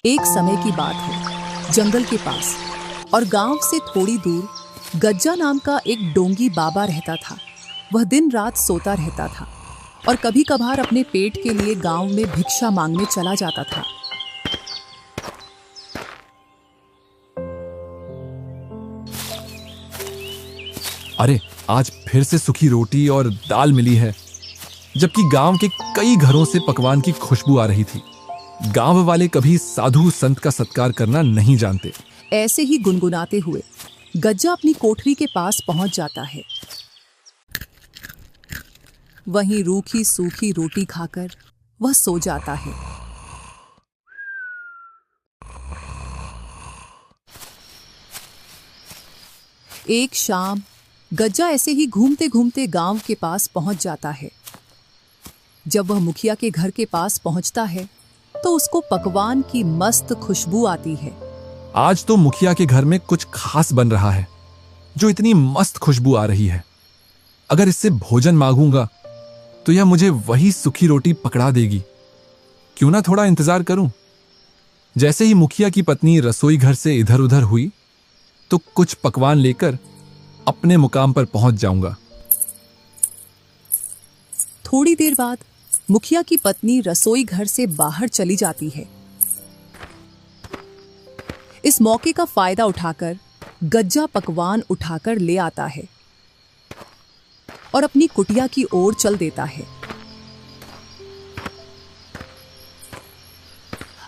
एक समय की बात है, जंगल के पास और गांव से थोड़ी दूर गज्जा नाम का एक डोंगी बाबा रहता था। वह दिन रात सोता रहता था और कभी कभार अपने पेट के लिए गांव में भिक्षा मांगने चला जाता था। अरे, आज फिर से सूखी रोटी और दाल मिली है, जबकि गांव के कई घरों से पकवान की खुशबू आ रही थी। गांव वाले कभी साधु संत का सत्कार करना नहीं जानते। ऐसे ही गुनगुनाते हुए गज्जा अपनी कोठरी के पास पहुंच जाता है। वहीं रूखी सूखी रोटी खाकर वह सो जाता है। एक शाम गज्जा ऐसे ही घूमते घूमते गांव के पास पहुंच जाता है। जब वह मुखिया के घर के पास पहुंचता है तो उसको पकवान की मस्त खुशबू आती है। आज तो मुखिया के घर में कुछ खास बन रहा है, जो इतनी मस्त खुशबू आ रही है। अगर इससे भोजन मांगूंगा तो यह मुझे वही सूखी रोटी पकड़ा देगी। क्यों ना थोड़ा इंतजार करूं। जैसे ही मुखिया की पत्नी रसोई घर से इधर उधर हुई तो कुछ पकवान लेकर अपने मुकाम पर पहुंच जाऊंगा। थोड़ी देर बाद मुखिया की पत्नी रसोई घर से बाहर चली जाती है। इस मौके का फायदा उठाकर गज्जा पकवान उठाकर ले आता है और अपनी कुटिया की ओर चल देता है।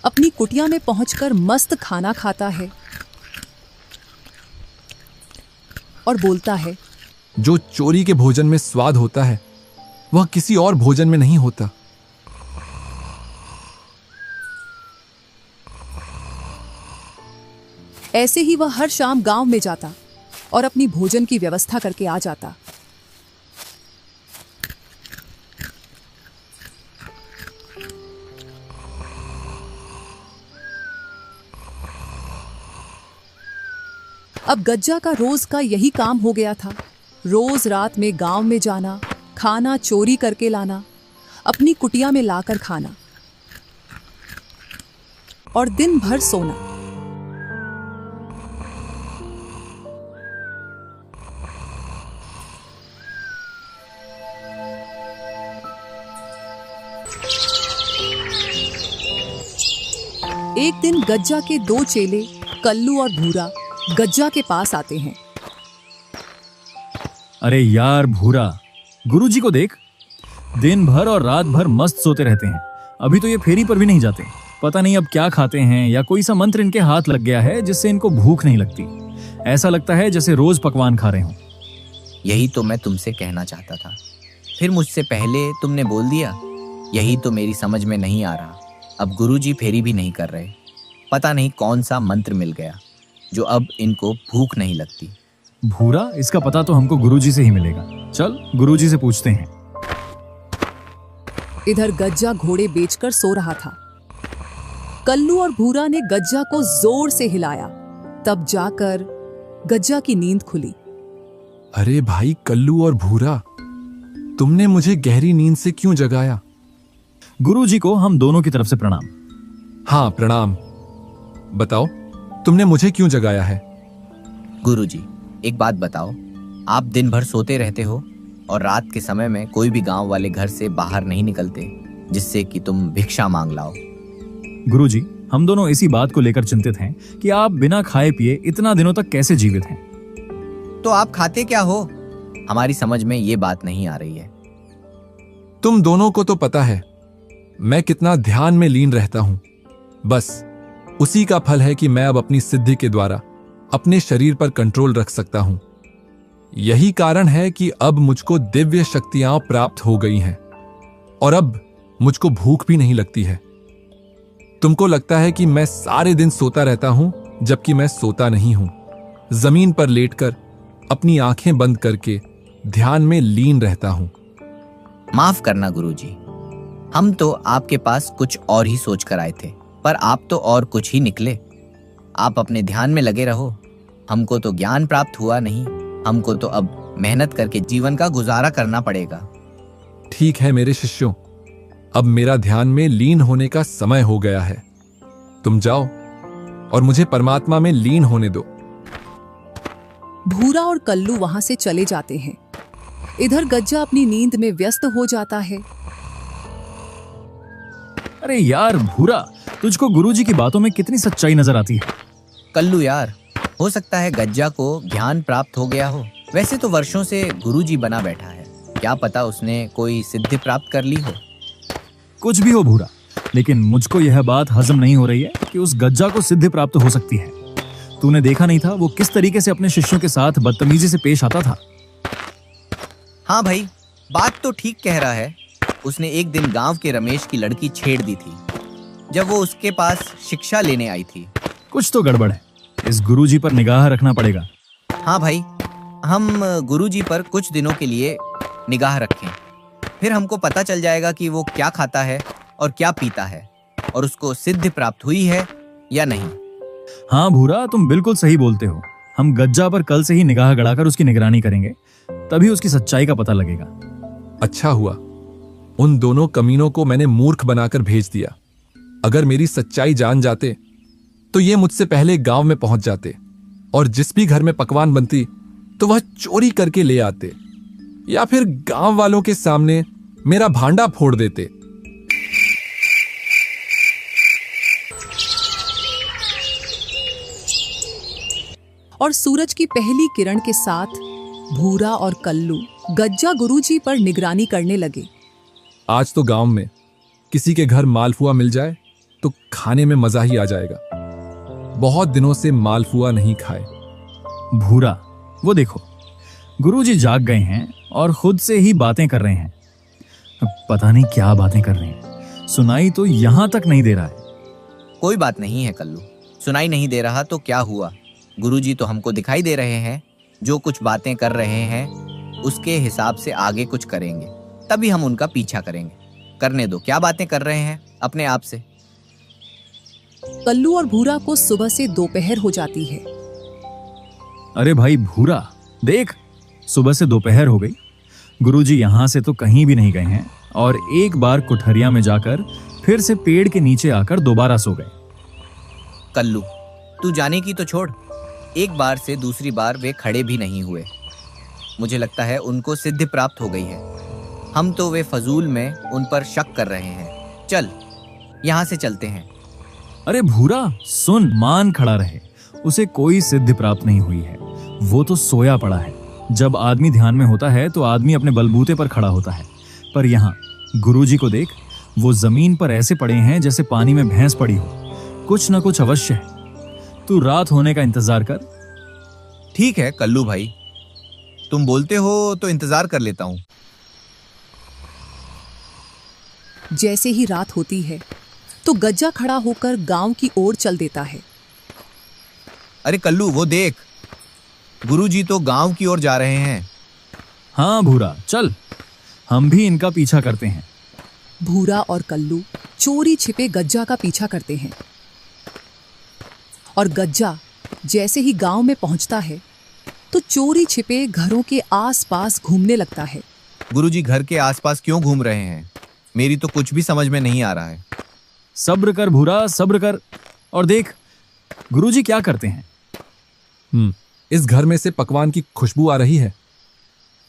अपनी कुटिया में पहुंचकर मस्त खाना खाता है और बोलता है, जो चोरी के भोजन में स्वाद होता है वह किसी और भोजन में नहीं होता। ऐसे ही वह हर शाम गांव में जाता और अपनी भोजन की व्यवस्था करके आ जाता। अब गज्जा का रोज का यही काम हो गया था। रोज रात में गांव में जाना, खाना चोरी करके लाना, अपनी कुटिया में लाकर खाना और दिन भर सोना। एक दिन गज्जा के दो चेले कल्लू और भूरा गज्जा के पास आते हैं। अरे यार भूरा, गुरुजी को देख, दिन भर और रात भर मस्त सोते रहते हैं। अभी तो ये फेरी पर भी नहीं जाते। पता नहीं अब क्या खाते हैं या कोई सा मंत्र इनके हाथ लग गया है जिससे इनको भूख नहीं लगती। ऐसा लगता है जैसे रोज पकवान खा रहे हों। यही तो मैं तुमसे कहना चाहता था, फिर मुझसे पहले तुमने बोल दिया। यही तो मेरी समझ में नहीं आ रहा। अब गुरुजी फेरी भी नहीं कर रहे। पता नहीं कौन सा मंत्र मिल गया जो अब इनको भूख नहीं लगती। भूरा, इसका पता तो हमको गुरुजी से ही मिलेगा। चल गुरुजी से पूछते हैं। इधर गज्जा घोड़े बेचकर सो रहा था। कल्लू और भूरा ने गज्जा को जोर से हिलाया, तब जाकर गज्जा की नींद खुली। अरे भाई कल्लू और भूरा, तुमने मुझे गहरी नींद से क्यों जगाया? गुरुजी को हम दोनों की तरफ से प्रणाम। हाँ प्रणाम। बताओ, तुमने मुझे क्यों जगाया है? गुरुजी, एक बात बताओ, आप दिन भर सोते रहते हो और रात के समय में कोई भी गांव वाले घर से बाहर नहीं निकलते जिससे कि तुम भिक्षा मांग लाओ। गुरुजी, हम दोनों इसी बात को लेकर चिंतित हैं कि आप बिना खाए पिए इतना दिनों तक कैसे जीवित हैं। तो आप खाते क्या हो? हमारी समझ में ये बात नहीं आ रही है। तुम दोनों को तो पता है मैं कितना ध्यान में लीन रहता हूं। बस उसी का फल है कि मैं अब अपनी सिद्धि के द्वारा अपने शरीर पर कंट्रोल रख सकता हूं। यही कारण है कि अब मुझको दिव्य शक्तियां प्राप्त हो गई हैं और अब मुझको भूख भी नहीं लगती है। तुमको लगता है कि मैं सारे दिन सोता रहता हूं, जबकि मैं सोता नहीं हूं। जमीन पर लेटकर अपनी आंखें बंद करके ध्यान में लीन रहता हूं। माफ करना गुरुजी, हम तो आपके पास कुछ और ही सोच कर आए थे, पर आप तो और कुछ ही निकले। आप अपने ध्यान में लगे रहो। हमको तो ज्ञान प्राप्त हुआ नहीं, हमको तो अब मेहनत करके जीवन का गुजारा करना पड़ेगा। ठीक है मेरे शिष्यों, अब मेरा ध्यान में लीन होने का समय हो गया है। तुम जाओ और मुझे परमात्मा में लीन होने दो। भूरा और कल्लू वहां से चले जाते हैं। इधर गज्जा अपनी नींद में व्यस्त हो जाता है। अरे यार भूरा, तुझको गुरुजी की बातों में कितनी सच्चाई नजर आती है। कल्लू यार, हो सकता है गज्जा को ज्ञान प्राप्त हो गया हो। वैसे तो वर्षों से गुरुजी बना बैठा है, क्या पता उसने कोई सिद्धि प्राप्त कर ली हो। कुछ भी हो भूरा, लेकिन मुझको यह बात हजम नहीं हो रही है कि उस गज्जा को सिद्धि प्राप्त हो सकती है। तूने देखा नहीं था वो किस तरीके से अपने शिष्यों के साथ बदतमीजी से पेश आता था। हाँ भाई, बात तो ठीक कह रहा है। उसने एक दिन गांव के रमेश की लड़की छेड़ दी थी जब वो उसके पास शिक्षा लेने आई थी। कुछ तो गड़बड़ है, इस गुरुजी पर निगाह रखना पड़ेगा। हाँ भाई, हम गुरुजी पर कुछ दिनों के लिए निगाह रखें, फिर हमको पता चल जाएगा कि वो क्या खाता है और क्या पीता है और उसको सिद्धि प्राप्त हुई है या नहीं। हाँ भूरा, तुम बिल्कुल सही बोलते हो। हम गज्जा पर कल से ही निगाह गड़ाकर उसकी निगरानी करेंगे, तभी उसकी सच्चाई का पता लगेगा। अच्छा हुआ उन दोनों कमीनों को मैंने मूर्ख बनाकर भेज दिया। अगर मेरी सच्चाई जान जाते तो ये मुझसे पहले गांव में पहुंच जाते और जिस भी घर में पकवान बनती तो वह चोरी करके ले आते या फिर गांव वालों के सामने मेरा भांडा फोड़ देते। और सूरज की पहली किरण के साथ भूरा और कल्लू गज्जा गुरुजी पर निगरानी करने लगे। आज तो गांव में किसी के घर मालपुआ मिल जाए तो खाने में मजा ही आ जाएगा। बहुत दिनों से मालपुआ नहीं खाए। भूरा, वो देखो, गुरुजी जाग गए हैं और खुद से ही बातें कर रहे हैं। पता नहीं क्या बातें कर रहे हैं, सुनाई तो यहां तक नहीं दे रहा है। कोई बात नहीं है कल्लू, सुनाई नहीं दे रहा तो क्या हुआ, गुरुजी तो हमको दिखाई दे रहे हैं। जो कुछ बातें कर रहे हैं उसके हिसाब से आगे कुछ करेंगे, तभी हम उनका पीछा करेंगे। करने दो, क्या बातें कर रहे हैं अपने आप से। कल्लू और भूरा को सुबह से दोपहर हो जाती है। अरे भाई भूरा, देख, सुबह से दोपहर हो गई। गुरुजी यहां से तो कहीं भी नहीं गए हैं और एक बार कुठरिया में जाकर फिर से पेड़ के नीचे आकर दोबारा सो गए। कल्लू, तू जाने की तो छोड़, एक बार से दूसरी बार वे खड़े भी नहीं हुए। मुझे लगता है उनको सिद्धि प्राप्त हो गई है। हम तो वे फजूल में उन पर शक कर रहे हैं। चल, यहाँ से चलते हैं। अरे भूरा सुन, मान खड़ा रहे, उसे कोई सिद्धि प्राप्त नहीं हुई है। वो तो सोया पड़ा है। जब आदमी ध्यान में होता है तो आदमी अपने बलबूते पर खड़ा होता है, पर यहाँ गुरुजी को देख, वो जमीन पर ऐसे पड़े हैं जैसे पानी में भैंस पड़ी हो। कुछ न कुछ अवश्य है। तू रात होने का इंतजार कर। ठीक है कल्लू भाई, तुम बोलते हो तो इंतजार कर लेता हूँ। जैसे ही रात होती है तो गज्जा खड़ा होकर गांव की ओर चल देता है। अरे कल्लू, वो देख, गुरुजी तो गांव की ओर जा रहे हैं। हाँ भूरा, चल, हम भी इनका पीछा करते हैं। भूरा और कल्लू चोरी छिपे गज्जा का पीछा करते हैं और गज्जा जैसे ही गांव में पहुंचता है तो चोरी छिपे घरों के आसपास घूमने लगता है। गुरुजी घर के आसपास क्यों घूम रहे हैं, मेरी तो कुछ भी समझ में नहीं आ रहा है। सब्र कर भूरा, सब्र कर, और देख गुरुजी क्या करते हैं। इस घर में से पकवान की खुशबू आ रही है।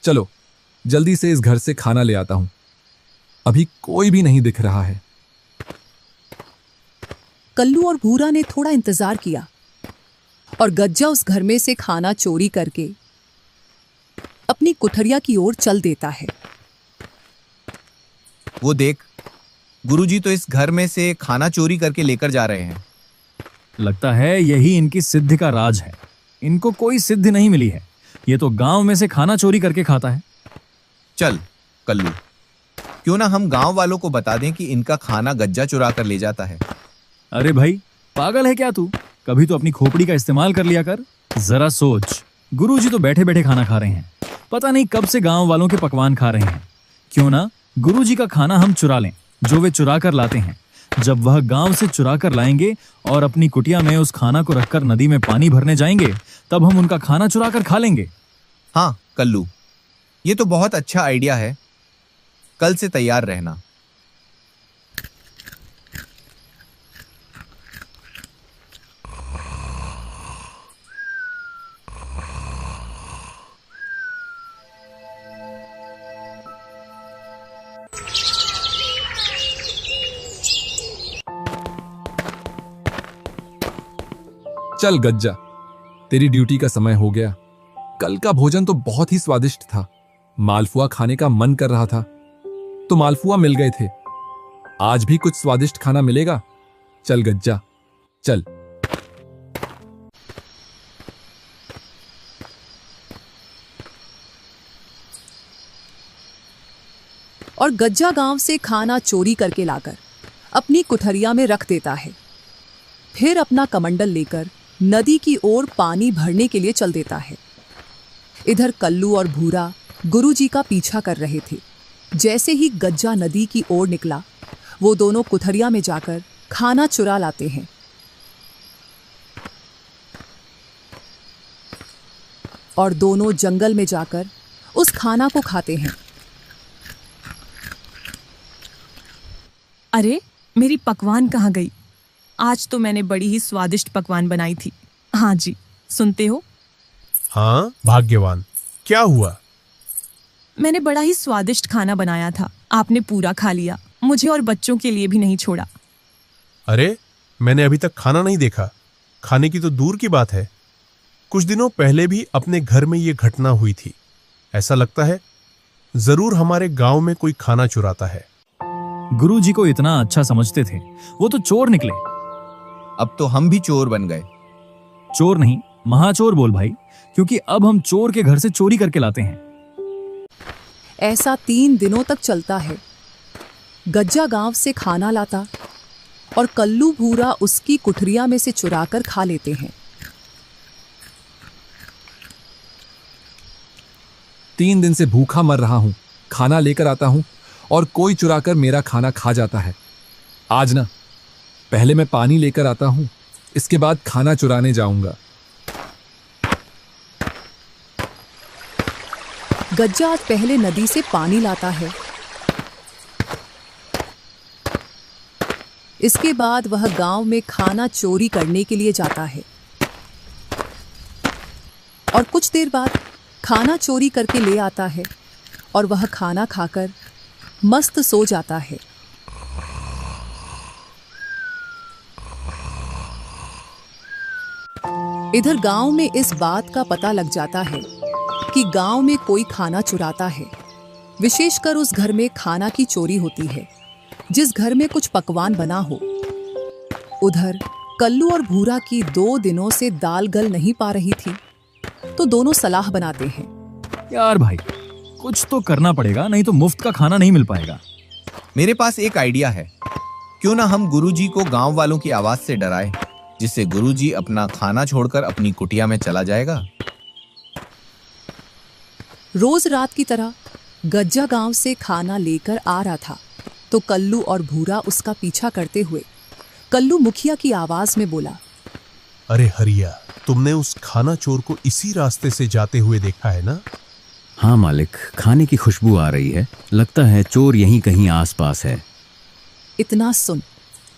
चलो जल्दी से इस घर से खाना ले आता हूं। अभी कोई भी नहीं दिख रहा है। कल्लू और भूरा ने थोड़ा इंतजार किया और गज्जा उस घर में से खाना चोरी करके अपनी कुठरिया की ओर चल देता है। वो देख, गुरुजी तो इस घर में से खाना चोरी करके लेकर जा रहे हैं। लगता है यही इनकी सिद्धि का राज है। इनको कोई सिद्धि नहीं मिली है, ये तो गांव में से खाना चोरी करके खाता है। चल कल्लू, क्यों ना हम गांव वालों को बता दें कि इनका खाना गज्जा चुरा कर ले जाता है। अरे भाई, पागल है क्या तू? कभी तो अपनी खोपड़ी का इस्तेमाल कर लिया कर। जरा सोच, गुरुजी तो बैठे बैठे खाना खा रहे हैं, पता नहीं कब से गांव वालों के पकवान खा रहे हैं। क्यों ना गुरुजी का खाना हम चुरा लें, जो वे चुरा कर लाते हैं। जब वह गांव से चुरा कर लाएंगे और अपनी कुटिया में उस खाना को रखकर नदी में पानी भरने जाएंगे, तब हम उनका खाना चुरा कर खा लेंगे। हाँ कल्लू, ये तो बहुत अच्छा आइडिया है। कल से तैयार रहना। चल गज्जा, तेरी ड्यूटी का समय हो गया। कल का भोजन तो बहुत ही स्वादिष्ट था। मालपुआ खाने का मन कर रहा था तो मालपुआ मिल गए थे। आज भी कुछ स्वादिष्ट खाना मिलेगा। चल गज्जा, चल। और गज्जा गांव से खाना चोरी करके लाकर अपनी कुठरिया में रख देता है। फिर अपना कमंडल लेकर नदी की ओर पानी भरने के लिए चल देता है। इधर कल्लू और भूरा गुरुजी का पीछा कर रहे थे। जैसे ही गज्जा नदी की ओर निकला, वो दोनों कुठरिया में जाकर खाना चुरा लाते हैं। और दोनों जंगल में जाकर उस खाना को खाते हैं। अरे, मेरी पकवान कहाँ गई? आज तो मैंने बड़ी ही स्वादिष्ट पकवान बनाई थी। हाँ जी, सुनते हो? हाँ, भाग्यवान, क्या हुआ? मैंने बड़ा ही स्वादिष्ट खाना बनाया था। आपने पूरा खा लिया, मुझे और बच्चों के लिए भी नहीं छोड़ा। अरे, मैंने अभी तक खाना नहीं देखा। खाने की तो दूर की बात है। कुछ दिनों पहले भी अपने घर में ये घटना हुई थी। ऐसा लगता है जरूर हमारे गांव में कोई खाना चुराता है। गुरुजी को इतना अच्छा समझते थे, वो तो चोर निकले। अब तो हम भी चोर बन गए। चोर नहीं, महाचोर बोल भाई, क्योंकि अब हम चोर के घर से चोरी करके लाते हैं। ऐसा 3 दिनों तक चलता है। गज्जा गांव से खाना लाता और कल्लू भूरा उसकी कुठरिया में से चुराकर खा लेते हैं। 3 दिन से भूखा मर रहा हूं। खाना लेकर आता हूं और कोई चुराकर मेरा खाना खा जाता है। आज ना, पहले मैं पानी लेकर आता हूं, इसके बाद खाना चुराने जाऊंगा। गज्जा आज पहले नदी से पानी लाता है। इसके बाद वह गांव में खाना चोरी करने के लिए जाता है। और कुछ देर बाद खाना चोरी करके ले आता है और वह खाना खाकर मस्त सो जाता है। इधर गांव में इस बात का पता लग जाता है कि गांव में कोई खाना चुराता है। विशेषकर उस घर में खाना की चोरी होती है जिस घर में कुछ पकवान बना हो। उधर कल्लू और भूरा की 2 दिनों से दाल गल नहीं पा रही थी, तो दोनों सलाह बनाते हैं। यार भाई, कुछ तो करना पड़ेगा, नहीं तो मुफ्त का खाना नहीं मिल पाएगा। मेरे पास एक आइडिया है। क्यों ना हम गुरुजी को गांव वालों की आवाज से डराएं, जिससे गुरुजी अपना खाना छोड़कर अपनी कुटिया में चला जाएगा। रोज रात की तरह गज्जा गांव से खाना लेकर आ रहा था, तो कल्लू और भूरा उसका पीछा करते हुए कल्लू मुखिया की आवाज में बोला, अरे हरिया, तुमने उस खाना चोर को इसी रास्ते से जाते हुए देखा है ना? हाँ मालिक, खाने की खुशबू आ रही है। लगता है चोर यहीं कहीं आसपास है। इतना सुन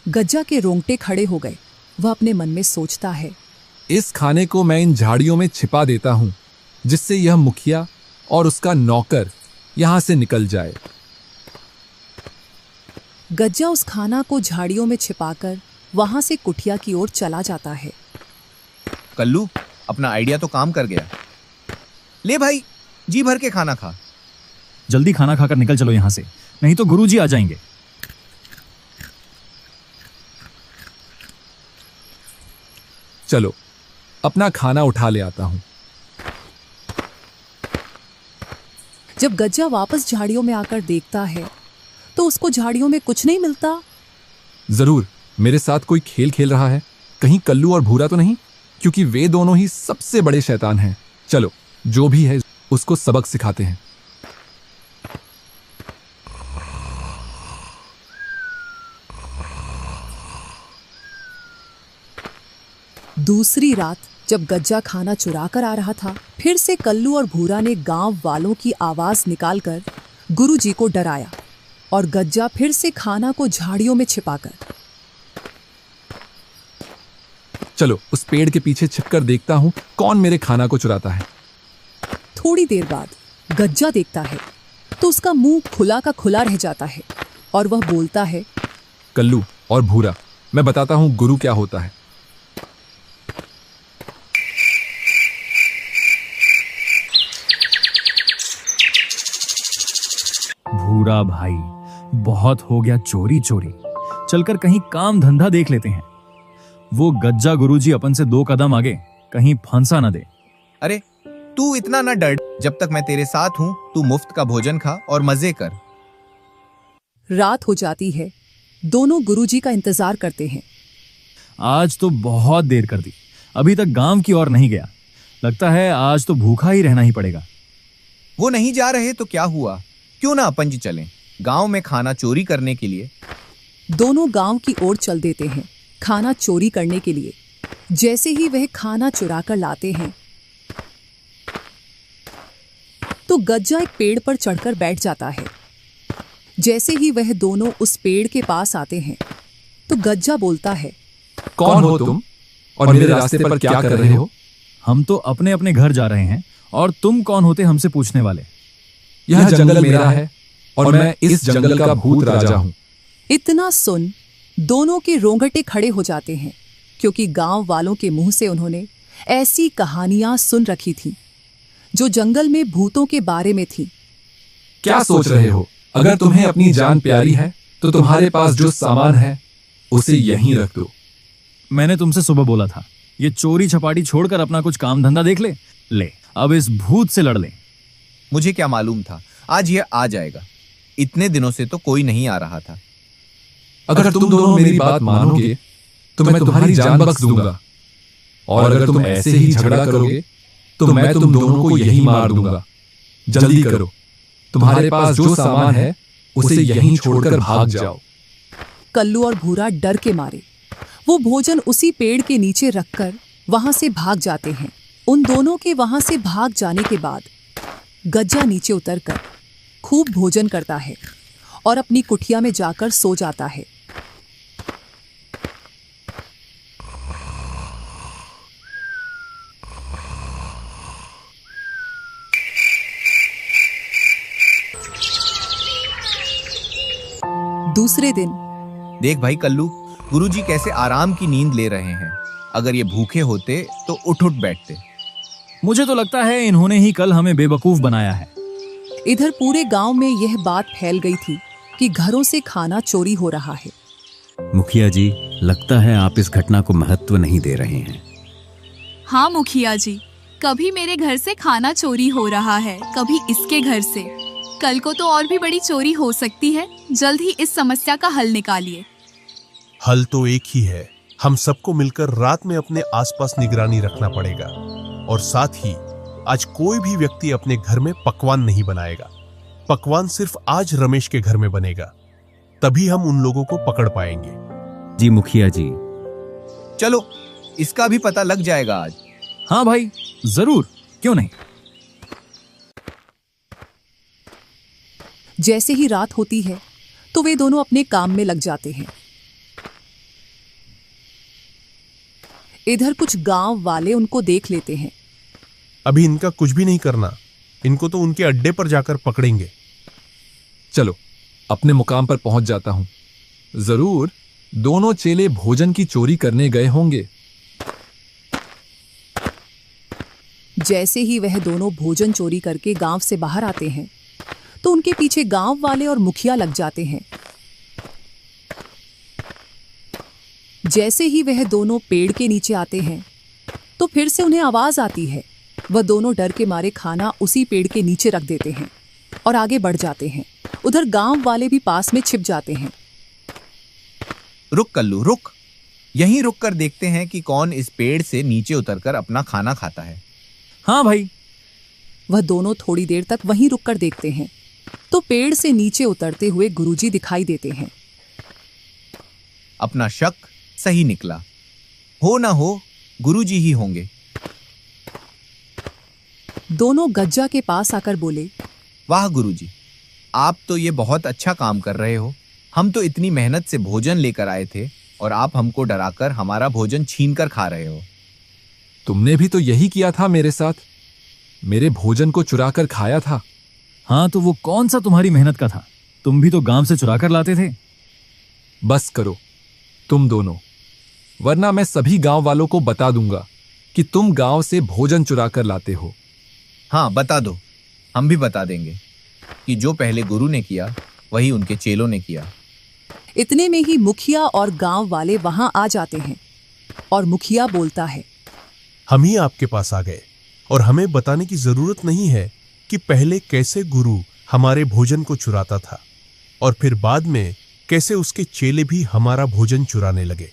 गज्जा के रोंगटे खड़े हो गए। वह अपने मन में सोचता है, इस खाने को मैं इन झाड़ियों में छिपा देता हूं, जिससे यह मुखिया और उसका नौकर यहां से निकल जाए। गज्जा उस खाना को झाड़ियों में छिपाकर वहां से कुटिया की ओर चला जाता है। कल्लू, अपना आइडिया तो काम कर गया। ले भाई, जी भर के खाना खा। जल्दी खाना खाकर निकल चलो यहां से, नहीं तो गुरुजी आ जाएंगे। चलो, अपना खाना उठा ले आता हूं। जब गज्जा वापस झाड़ियों में आकर देखता है तो उसको झाड़ियों में कुछ नहीं मिलता। जरूर मेरे साथ कोई खेल खेल रहा है। कहीं कल्लू और भूरा तो नहीं, क्योंकि वे दोनों ही सबसे बड़े शैतान हैं। चलो, जो भी है उसको सबक सिखाते हैं। दूसरी रात जब गज्जा खाना चुरा कर आ रहा था, फिर से कल्लू और भूरा ने गांव वालों की आवाज निकालकर गुरुजी को डराया और गज्जा फिर से खाना को झाड़ियों में छिपाकर। चलो, उस पेड़ के पीछे छिपकर देखता हूं कौन मेरे खाना को चुराता है। थोड़ी देर बाद गज्जा देखता है तो उसका मुंह खुला का खुला रह जाता है और वह बोलता है, कल्लू और भूरा, मैं बताता हूं गुरु क्या होता है। भूरा भाई, बहुत हो गया चोरी चोरी। चलकर कहीं काम धंधा देख लेते हैं। वो गज्जा गुरुजी अपन से 2 कदम आगे, कहीं फंसा न दे। अरे तू इतना ना डर, जब तक मैं तेरे साथ हूं तू मुफ्त का भोजन खा और मजे कर। रात हो जाती है। दोनों गुरुजी का इंतजार करते हैं। आज तो बहुत देर कर दी, अभी तक गांव की ओर नहीं गया। लगता है आज तो भूखा ही रहना ही पड़ेगा। वो नहीं जा रहे तो क्या हुआ, क्यों ना अपन जी चलें गांव में खाना चोरी करने के लिए। दोनों गांव की ओर चल देते हैं खाना चोरी करने के लिए। जैसे ही वह खाना चुरा कर लाते हैं तो गज्जा एक पेड़ पर चढ़कर बैठ जाता है। जैसे ही वह दोनों उस पेड़ के पास आते हैं तो गज्जा बोलता है, कौन हो तुम और मेरे रास्ते पर क्या कर रहे हो? हम तो अपने अपने घर जा रहे हैं, और तुम कौन होते हमसे पूछने वाले? यह जंगल मेरा है और मैं इस जंगल का भूत राजा हूं। इतना सुन दोनों के रोंगटे खड़े हो जाते हैं, क्योंकि गांव वालों के मुंह से उन्होंने ऐसी कहानियां सुन रखी थी जो जंगल में भूतों के बारे में थी। क्या सोच रहे हो? अगर तुम्हें अपनी जान प्यारी है तो तुम्हारे पास जो सामान है उसे यहीं रख दो। मैंने तुमसे सुबह बोला था, ये चोरी छपाटी छोड़कर अपना कुछ काम धंधा देख ले। ले, अब इस भूत से लड़ ले। मुझे क्या मालूम था आज यह आ जाएगा। इतने दिनों से तो कोई नहीं आ रहा था। अगर तुम दोनों मेरी बात मानोगे तो मैं तुम्हारी जान बख्श दूंगा, और अगर तुम ऐसे ही झगड़ा करोगे तो मैं तुम दोनों को यहीं मार दूंगा। जल्दी करो, तुम्हारे पास जो सामान है उसे यहीं छोड़कर भाग जाओ। कल्लू और भूरा डर के मारे वो भोजन उसी पेड़ के नीचे रखकर वहां से भाग जाते हैं। उन दोनों के वहां से भाग जाने के बाद गज्जा नीचे उतरकर खूब भोजन करता है और अपनी कुटिया में जाकर सो जाता है। दूसरे दिन देख भाई कल्लू, गुरुजी कैसे आराम की नींद ले रहे हैं। अगर ये भूखे होते तो उठ बैठते। मुझे तो लगता है इन्होंने ही कल हमें बेवकूफ बनाया है। इधर पूरे गांव में यह बात फैल गई थी कि घरों से खाना चोरी हो रहा है। मुखिया जी, लगता है आप इस घटना को महत्व नहीं दे रहे हैं। हाँ मुखिया जी, कभी मेरे घर से खाना चोरी हो रहा है, कभी इसके घर से। कल को तो और भी बड़ी चोरी हो सकती है। जल्द ही इस समस्या का हल निकालिए। हल तो एक ही है, हम सबको मिलकर रात में अपने आसपास निगरानी रखना पड़ेगा, और साथ ही आज कोई भी व्यक्ति अपने घर में पकवान नहीं बनाएगा। पकवान सिर्फ आज रमेश के घर में बनेगा, तभी हम उन लोगों को पकड़ पाएंगे। जी मुखिया जी। चलो, इसका भी पता लग जाएगा आज। हाँ भाई, जरूर, क्यों नहीं। जैसे ही रात होती है तो वे दोनों अपने काम में लग जाते हैं। इधर कुछ गांव वाले उनको देख लेते हैं। अभी इनका कुछ भी नहीं करना, इनको तो उनके अड्डे पर जाकर पकड़ेंगे। चलो, अपने मुकाम पर पहुंच जाता हूं। जरूर दोनों चेले भोजन की चोरी करने गए होंगे। जैसे ही वह दोनों भोजन चोरी करके गांव से बाहर आते हैं तो उनके पीछे गांव वाले और मुखिया लग जाते हैं। जैसे ही वह दोनों पेड़ के नीचे आते हैं तो फिर से उन्हें आवाज आती है। वह दोनों डर के मारे खाना उसी पेड़ के नीचे रख देते हैं और आगे बढ़ जाते हैं। उधर गांव वाले भी पास में छिप जाते हैं। रुक कल्लू, रुक। यहीं रुक कर देखते हैं कि कौन इस पेड़ से नीचे उतरकर अपना खाना खाता है। हाँ भाई। वह दोनों थोड़ी देर तक वहीं रुककर देखते हैं तो पेड़ से नीचे उतरते हुए गुरुजी दिखाई देते हैं। अपना शक सही निकला। हो ना हो गुरुजी ही होंगे। दोनों गज्जा के पास आकर बोले, वाह गुरुजी, आप तो ये बहुत अच्छा काम कर रहे हो। हम तो इतनी मेहनत से भोजन लेकर आए थे और आप हमको डराकर हमारा भोजन छीन कर खा रहे हो। तुमने भी तो यही किया था मेरे साथ, मेरे भोजन को चुरा कर खाया था। हाँ, तो वो कौन सा तुम्हारी मेहनत का था? तुम भी तो गांव से चुरा कर लाते थे। बस करो तुम दोनों, वरना मैं सभी गांव वालों को बता दूंगा कि तुम गांव से भोजन चुरा कर लाते हो। हाँ बता दो, हम भी बता देंगे कि जो पहले गुरु ने किया वही उनके चेलों ने किया। इतने में ही मुखिया और गांव वाले वहां आ जाते हैं और मुखिया बोलता है, हम ही आपके पास आ गए और हमें बताने की जरूरत नहीं है कि पहले कैसे गुरु हमारे भोजन को चुराता था और फिर बाद में कैसे उसके चेले भी हमारा भोजन चुराने लगे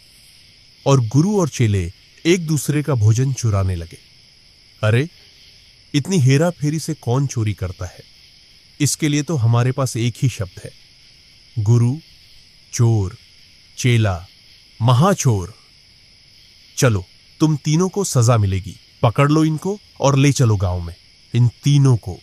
और गुरु और चेले एक दूसरे का भोजन चुराने लगे। अरे इतनी हेरा फेरी से कौन चोरी करता है? इसके लिए तो हमारे पास एक ही शब्द है, गुरु, चोर, चेला, महाचोर। चलो, तुम तीनों को सजा मिलेगी। पकड़ लो इनको और ले चलो गांव में, इन तीनों को।